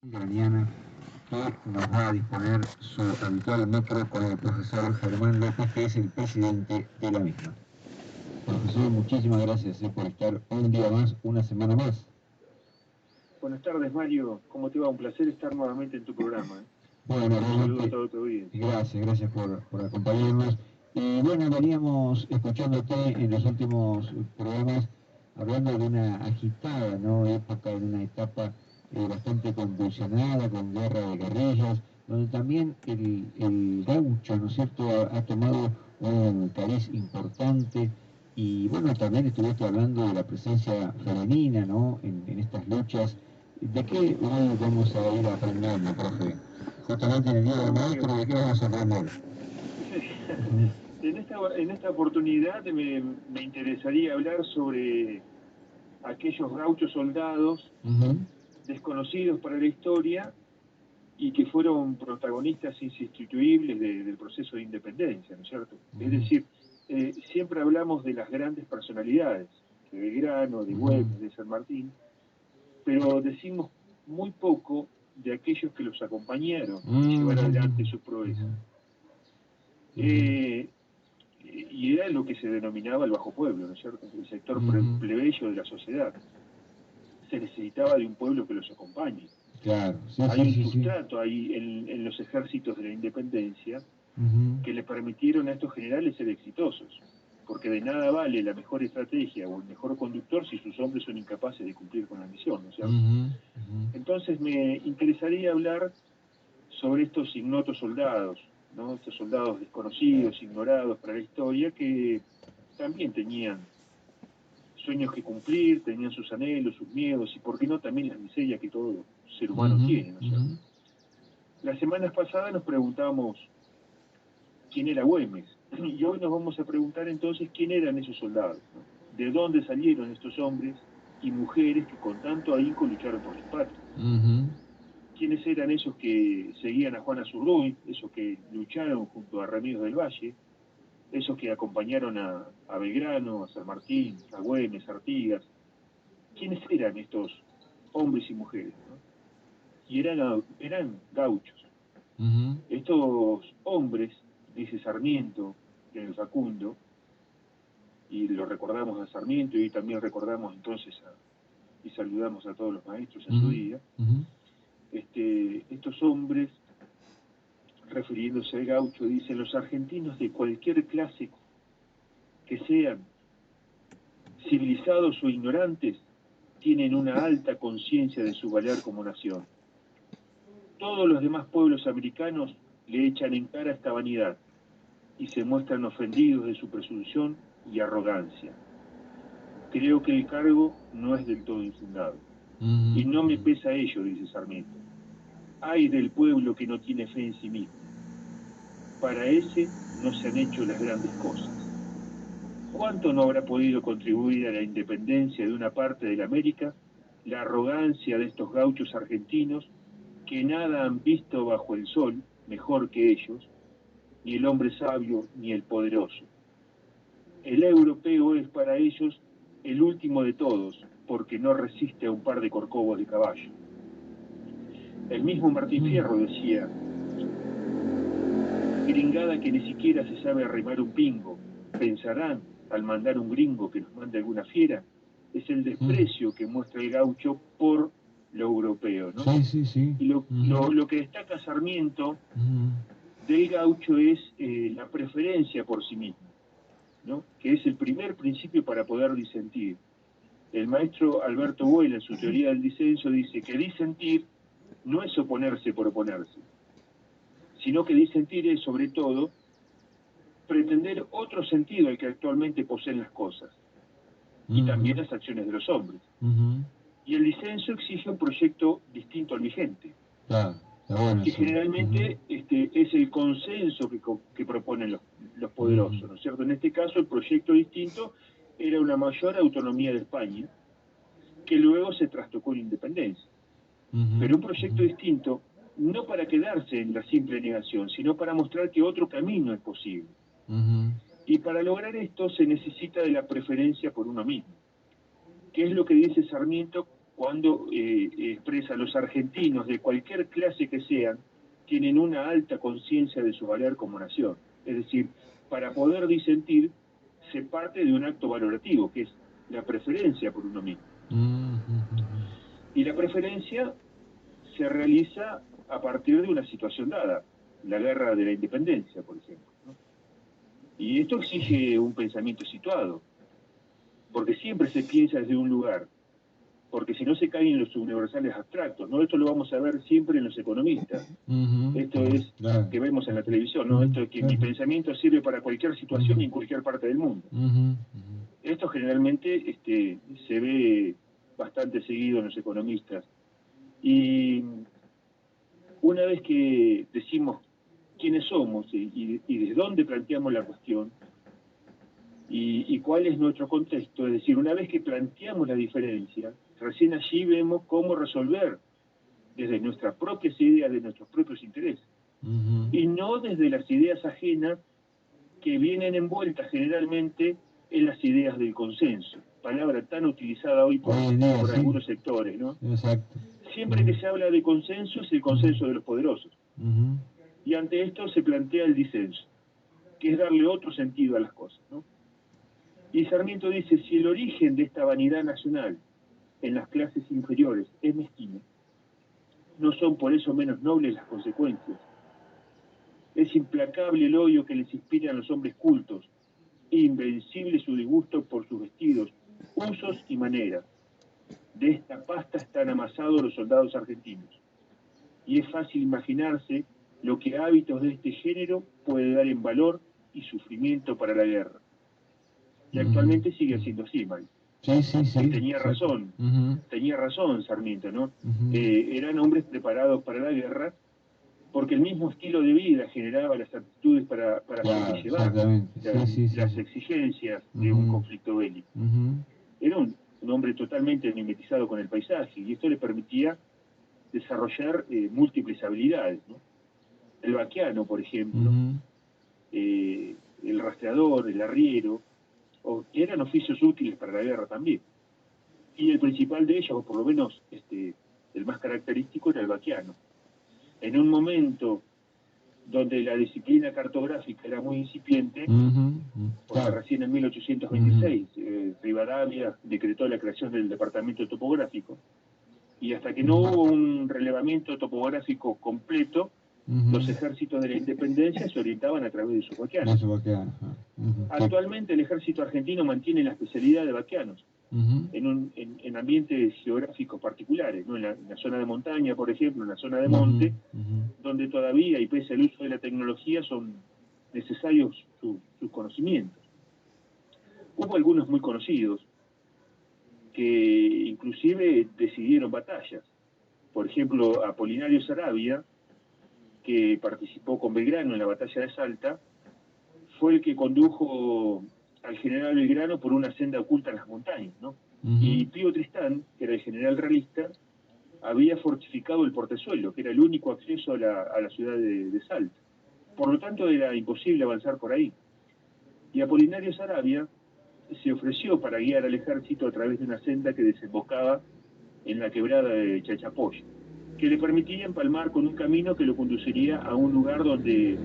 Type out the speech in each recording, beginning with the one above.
Mañana que nos va a disponer su habitual metro con el profesor Germán López, que es el presidente de la misma. Profesor, muchísimas gracias por estar un día más, una semana más. Buenas tardes, Mario. ¿Cómo te va? Un placer estar nuevamente en tu programa. Bueno, Un saludo a realmente, todo tu audiencia. gracias por acompañarnos. Y bueno, veníamos escuchándote en los últimos programas hablando de una agitada, ¿no?, época, de una etapa bastante convulsionada, con guerra de guerrillas, donde también el gaucho, ¿no es cierto?, ha tomado un cariz importante. Y bueno, también estuviste hablando de la presencia femenina, ¿no?, en estas luchas. ¿De qué hoy vamos a ir aprendiendo, profe? Justamente en el Día del Bueno, Maestro, Mario, ¿de qué vamos a aprender? en esta oportunidad me interesaría hablar sobre aquellos gauchos soldados desconocidos para la historia y que fueron protagonistas insustituibles del proceso de independencia, ¿no es cierto? Es decir, siempre hablamos de las grandes personalidades, de Belgrano, de Güemes, de San Martín, pero decimos muy poco de aquellos que los acompañaron en llevar adelante sus proezas. Y era lo que se denominaba el bajo pueblo, ¿no es cierto? El sector plebeyo de la sociedad. Se necesitaba de un pueblo que los acompañe. Claro, sí, Hay sí, un sí, sí. sustrato ahí en los ejércitos de la independencia que le permitieron a estos generales ser exitosos, porque de nada vale la mejor estrategia o el mejor conductor si sus hombres son incapaces de cumplir con la misión, ¿no es cierto? Entonces me interesaría hablar sobre estos ignotos soldados, ¿no? Estos soldados desconocidos, ignorados para la historia, que también tenían sueños que cumplir, tenían sus anhelos, sus miedos y, por qué no, también las miserias que todo ser humano tiene, ¿no es cierto? Las semanas pasadas nos preguntamos quién era Güemes, y hoy nos vamos a preguntar entonces quién eran esos soldados, ¿no? De dónde salieron estos hombres y mujeres que con tanto ahínco lucharon por su patria. ¿Quiénes eran esos que seguían a Juan Azurduy, esos que lucharon junto a Ramiro del Valle, esos que acompañaron a Belgrano, a San Martín, a Güemes, a Artigas? ¿Quiénes eran estos hombres y mujeres, ¿no? Y eran gauchos. Estos hombres, dice Sarmiento en el Facundo, y lo recordamos a Sarmiento y también recordamos entonces y saludamos a todos los maestros en su día, estos hombres, refiriéndose al gaucho, dicen: los argentinos de cualquier clase que sean, civilizados o ignorantes, tienen una alta conciencia de su valer como nación. Todos los demás pueblos americanos le echan en cara esta vanidad y se muestran ofendidos de su presunción y arrogancia. Creo que el cargo no es del todo infundado. Y no me pesa ello, dice Sarmiento. Ay del pueblo que no tiene fe en sí mismo. Para ese no se han hecho las grandes cosas. ¿Cuánto no habrá podido contribuir a la independencia de una parte de la América la arrogancia de estos gauchos argentinos que nada han visto bajo el sol mejor que ellos, ni el hombre sabio ni el poderoso? El europeo es para ellos el último de todos, porque no resiste a un par de corcovos de caballo. El mismo Martín Fierro decía: gringada que ni siquiera se sabe arrimar un pingo, pensarán, al mandar un gringo que nos mande alguna fiera. Es el desprecio que muestra el gaucho por lo europeo, ¿no? Sí, sí, sí. Y lo que destaca Sarmiento del gaucho es la preferencia por sí mismo, ¿no? Que es el primer principio para poder disentir. El maestro Alberto Buela, en su teoría del disenso, dice que disentir no es oponerse por oponerse, sino que disentir es, sobre todo, pretender otro sentido al que actualmente poseen las cosas, y también las acciones de los hombres. Y el disenso exige un proyecto distinto al vigente, Claro, bueno, que sí. generalmente es el consenso que proponen los poderosos, ¿no es cierto? En este caso, el proyecto distinto era una mayor autonomía de España, que luego se trastocó en independencia. Pero un proyecto distinto no para quedarse en la simple negación, sino para mostrar que otro camino es posible. Y para lograr esto se necesita de la preferencia por uno mismo, que es lo que dice Sarmiento cuando expresa: los argentinos de cualquier clase que sean tienen una alta conciencia de su valer como nación. Es decir, para poder disentir se parte de un acto valorativo, que es la preferencia por uno mismo. Y la preferencia se realiza a partir de una situación dada, la guerra de la independencia, por ejemplo, ¿no? Y esto exige un pensamiento situado, porque siempre se piensa desde un lugar, porque si no se caen los universales abstractos, ¿no? Esto lo vamos a ver siempre en los economistas. Esto es que vemos en la televisión, ¿no? Esto es que mi pensamiento sirve para cualquier situación y en cualquier parte del mundo. Esto generalmente se ve bastante seguido en los economistas. Y una vez que decimos quiénes somos y desde dónde planteamos la cuestión y cuál es nuestro contexto, es decir, una vez que planteamos la diferencia, recién allí vemos cómo resolver desde nuestras propias ideas, de nuestros propios intereses, y no desde las ideas ajenas que vienen envueltas generalmente en las ideas del consenso, palabra tan utilizada hoy por algunos sectores, ¿no? Exacto. Siempre que se habla de consenso es el consenso de los poderosos. Y ante esto se plantea el disenso, que es darle otro sentido a las cosas, ¿no? Y Sarmiento dice: si el origen de esta vanidad nacional en las clases inferiores es mezquino, no son por eso menos nobles las consecuencias. Es implacable el odio que les inspiran los hombres cultos, e invencible su disgusto por sus vestidos, usos y maneras. De esta pasta están amasados los soldados argentinos, y es fácil imaginarse lo que hábitos de este género puede dar en valor y sufrimiento para la guerra. Y actualmente sigue siendo así, Mike. Sí. Y tenía razón Sarmiento, ¿no? Eran hombres preparados para la guerra, porque el mismo estilo de vida generaba las aptitudes para sobrellevar las exigencias de un conflicto bélico. Era un hombre totalmente mimetizado con el paisaje, y esto le permitía desarrollar múltiples habilidades, ¿no? El vaquiano, por ejemplo, el rastreador, el arriero, eran oficios útiles para la guerra también. Y el principal de ellos, o por lo menos el más característico, era el vaquiano. En un momento donde la disciplina cartográfica era muy incipiente, porque recién en 1826 Rivadavia decretó la creación del departamento topográfico, y hasta que no hubo un relevamiento topográfico completo, los ejércitos de la independencia se orientaban a través de sus vaquianos. Actualmente el ejército argentino mantiene la especialidad de vaquianos en ambientes geográficos particulares, ¿no? En la zona de montaña, por ejemplo, en la zona de monte, donde todavía, y pese al uso de la tecnología, son necesarios sus conocimientos. Hubo algunos muy conocidos que inclusive decidieron batallas. Por ejemplo, Apolinario Saravia, que participó con Belgrano en la batalla de Salta, fue el que condujo al general Belgrano por una senda oculta en las montañas, ¿no? Y Pío Tristán, que era el general realista, había fortificado el portezuelo, que era el único acceso a la ciudad de Salta. Por lo tanto, era imposible avanzar por ahí. Y Apolinario Saravia se ofreció para guiar al ejército a través de una senda que desembocaba en la quebrada de Chachapoyo, que le permitía empalmar con un camino que lo conduciría a un lugar donde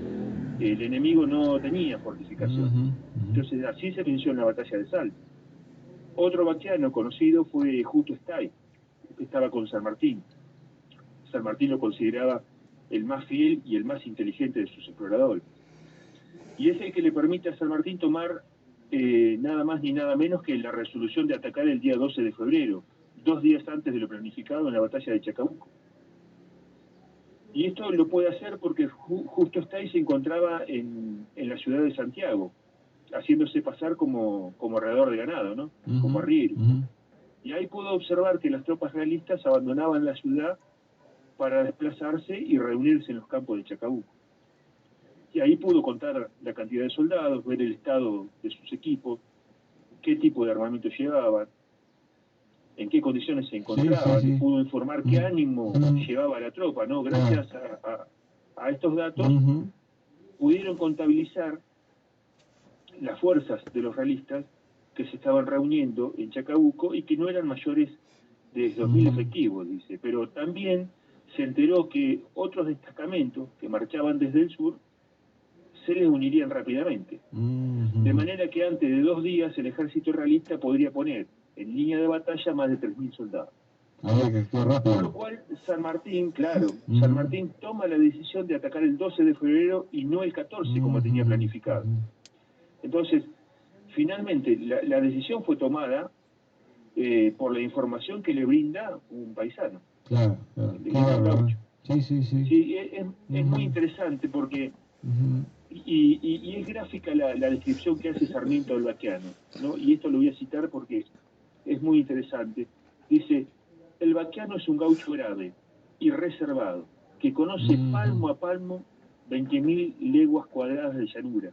el enemigo no tenía fortificación. Entonces así se venció en la batalla de Salta. Otro vaquiano conocido fue Justo Stay, que estaba con San Martín. San Martín lo consideraba el más fiel y el más inteligente de sus exploradores. Y es el que le permite a San Martín tomar nada más ni nada menos que la resolución de atacar el día 12 de febrero, 2 días antes de lo planificado en la batalla de Chacabuco. Y esto lo puede hacer porque Justo Stay se encontraba en la ciudad de Santiago, haciéndose pasar como arreador de ganado, ¿no? Como arriero. Y ahí pudo observar que las tropas realistas abandonaban la ciudad para desplazarse y reunirse en los campos de Chacabuco. Y ahí pudo contar la cantidad de soldados, ver el estado de sus equipos, qué tipo de armamento llevaban, en qué condiciones se encontraban, pudo informar qué ánimo llevaba la tropa, ¿no? Gracias a estos datos pudieron contabilizar las fuerzas de los realistas que se estaban reuniendo en Chacabuco y que no eran mayores de 2.000 efectivos, dice, pero también se enteró que otros destacamentos que marchaban desde el sur se les unirían rápidamente. De manera que antes de 2 días el ejército realista podría poner en línea de batalla más de 3.000 soldados. Por lo cual San Martín, San Martín toma la decisión de atacar el 12 de febrero y no el 14 como tenía planificado. Entonces, finalmente la decisión fue tomada por la información que le brinda un paisano. Claro. Sí, es muy interesante porque y es gráfica la descripción que hace Sarmiento del Baquiano, ¿no? Y esto lo voy a citar porque es muy interesante. Dice: el Baquiano es un gaucho grave y reservado, que conoce palmo a palmo 20.000 leguas cuadradas de llanura,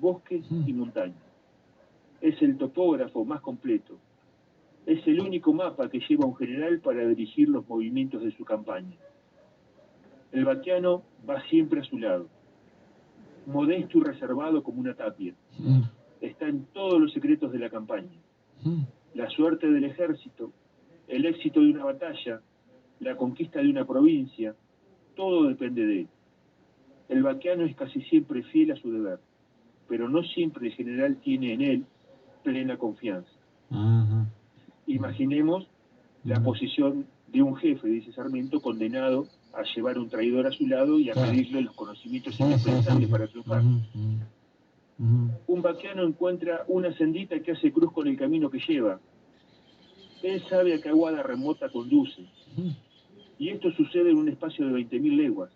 bosques y montañas. Es el topógrafo más completo. Es el único mapa que lleva un general para dirigir los movimientos de su campaña. El Baquiano va siempre a su lado, modesto y reservado como una tapia. Está en todos los secretos de la campaña. La suerte del ejército, el éxito de una batalla, la conquista de una provincia, todo depende de él. El Baquiano es casi siempre fiel a su deber, pero no siempre el general tiene en él plena confianza. Imaginemos la posición de un jefe, dice Sarmiento, condenado a llevar un traidor a su lado y a pedirle los conocimientos indispensables para triunfar. Un Baquiano encuentra una sendita que hace cruz con el camino que lleva. Él sabe a qué aguada remota conduce. Y esto sucede en un espacio de 20.000 leguas.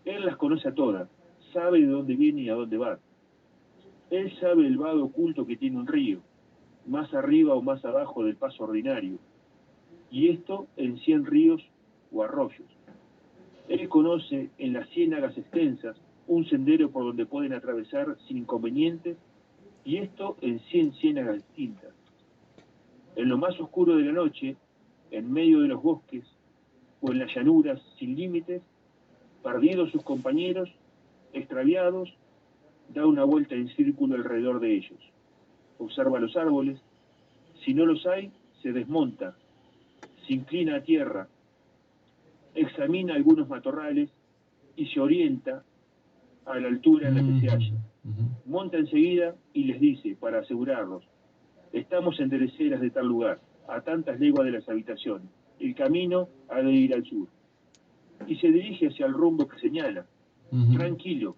Él las conoce a todas, sabe de dónde viene y a dónde va. Él sabe el vado oculto que tiene un río, más arriba o más abajo del paso ordinario, y esto en 100 ríos o arroyos. Él conoce en las ciénagas extensas un sendero por donde pueden atravesar sin inconvenientes, y esto en 100 ciénagas distintas. En lo más oscuro de la noche, en medio de los bosques, o en las llanuras sin límites, perdidos sus compañeros, extraviados, da una vuelta en círculo alrededor de ellos. Observa los árboles, si no los hay, se desmonta, se inclina a tierra, examina algunos matorrales y se orienta a la altura en la que se halla. Monta enseguida y les dice, para asegurarlos: estamos en dereceras de tal lugar, a tantas leguas de las habitaciones. El camino ha de ir al sur. Y se dirige hacia el rumbo que señala, tranquilo,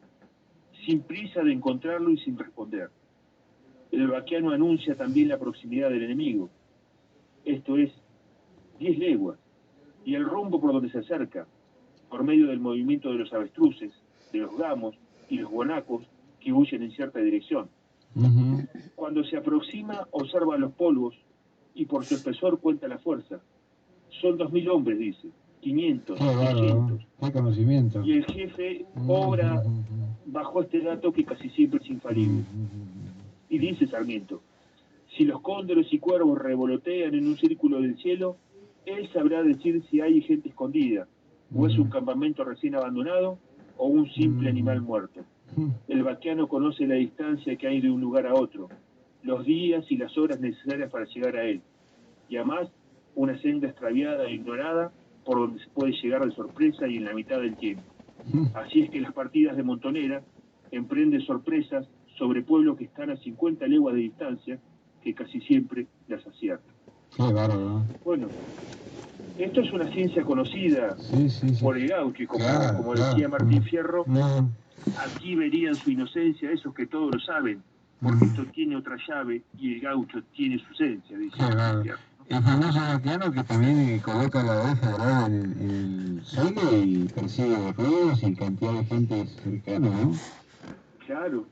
sin prisa de encontrarlo y sin responder. El Baquiano anuncia también la proximidad del enemigo, esto es, 10 leguas, y el rumbo por donde se acerca, por medio del movimiento de los avestruces, de los gamos y los guanacos que huyen en cierta dirección. Cuando se aproxima, observa los polvos y por su espesor cuenta la fuerza. Son 2.000 hombres, dice, 500, 600. Qué conocimiento. Y el jefe obra bajo este dato que casi siempre es infalible. Y dice Sarmiento: si los cóndores y cuervos revolotean en un círculo del cielo, él sabrá decir si hay gente escondida, o es un campamento recién abandonado, o un simple animal muerto. El Baquiano conoce la distancia que hay de un lugar a otro, los días y las horas necesarias para llegar a él, y además una senda extraviada e ignorada por donde se puede llegar de sorpresa y en la mitad del tiempo. Así es que las partidas de Montonera emprenden sorpresas sobre pueblos que están a 50 leguas de distancia, que casi siempre las aciertan. Qué bárbaro. Bueno, esto es una ciencia conocida por el gaucho, y como decía Martín Fierro, aquí verían su inocencia esos que todos lo saben, porque esto tiene otra llave y el gaucho tiene su esencia, dice Martín Fierro. El famoso Baquiano que también coloca la oreja dorada en el suelo y persigue ruidos y cantidad de gente cercana, ¿no? Claro.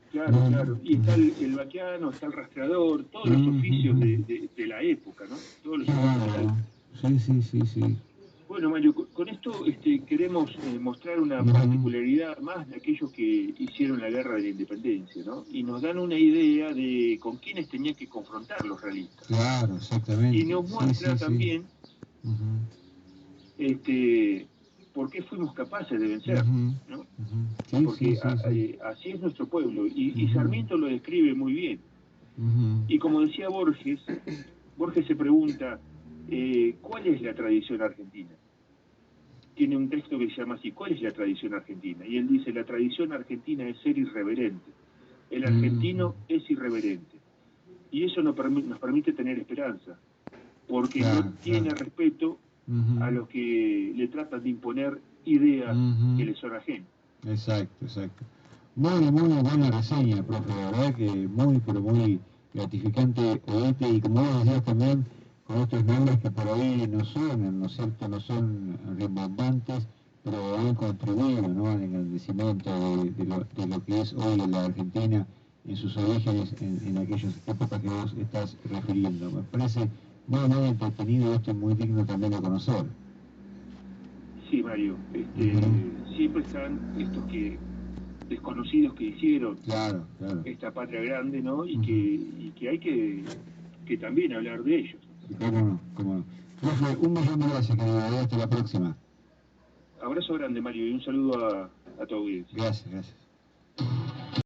Y está el Baquiano, está el rastreador, todos los oficios de la época, ¿no? Todos los oficios de la época. Sí. Bueno, Mario, con esto queremos mostrar una particularidad más de aquellos que hicieron la guerra de la independencia, ¿no? Y nos dan una idea de con quiénes tenían que confrontar los realistas. Claro, exactamente. Y nos muestra también por qué fuimos capaces de vencer, ¿no? Porque así es nuestro pueblo, y Sarmiento lo describe muy bien. Y como decía Borges se pregunta: ¿cuál es la tradición argentina? Tiene un texto que se llama así, ¿cuál es la tradición argentina? Y él dice, la tradición argentina es ser irreverente. El argentino es irreverente. Y eso nos permite tener esperanza, porque no tiene respeto a los que le tratan de imponer ideas que les son ajenas. Exacto, exacto. Muy buena reseña, profe, la verdad que muy, pero muy gratificante oírte, y como vos decías también, con estos nombres que por ahí no suenan, ¿no es cierto?, no son rimbombantes, pero han contribuido, ¿no?, al engrandecimiento de lo que es hoy la Argentina en sus orígenes, en aquellas épocas que vos estás refiriendo. Me parece muy entretenido esto y muy digno también de conocer. Sí, Mario, siempre están estos que desconocidos que hicieron esta patria grande, ¿no? Y que hay que también hablar de ellos. Cómo no. Profe, un millón de gracias, querido. Hasta la próxima. Abrazo grande, Mario, y un saludo a tu audiencia. Gracias.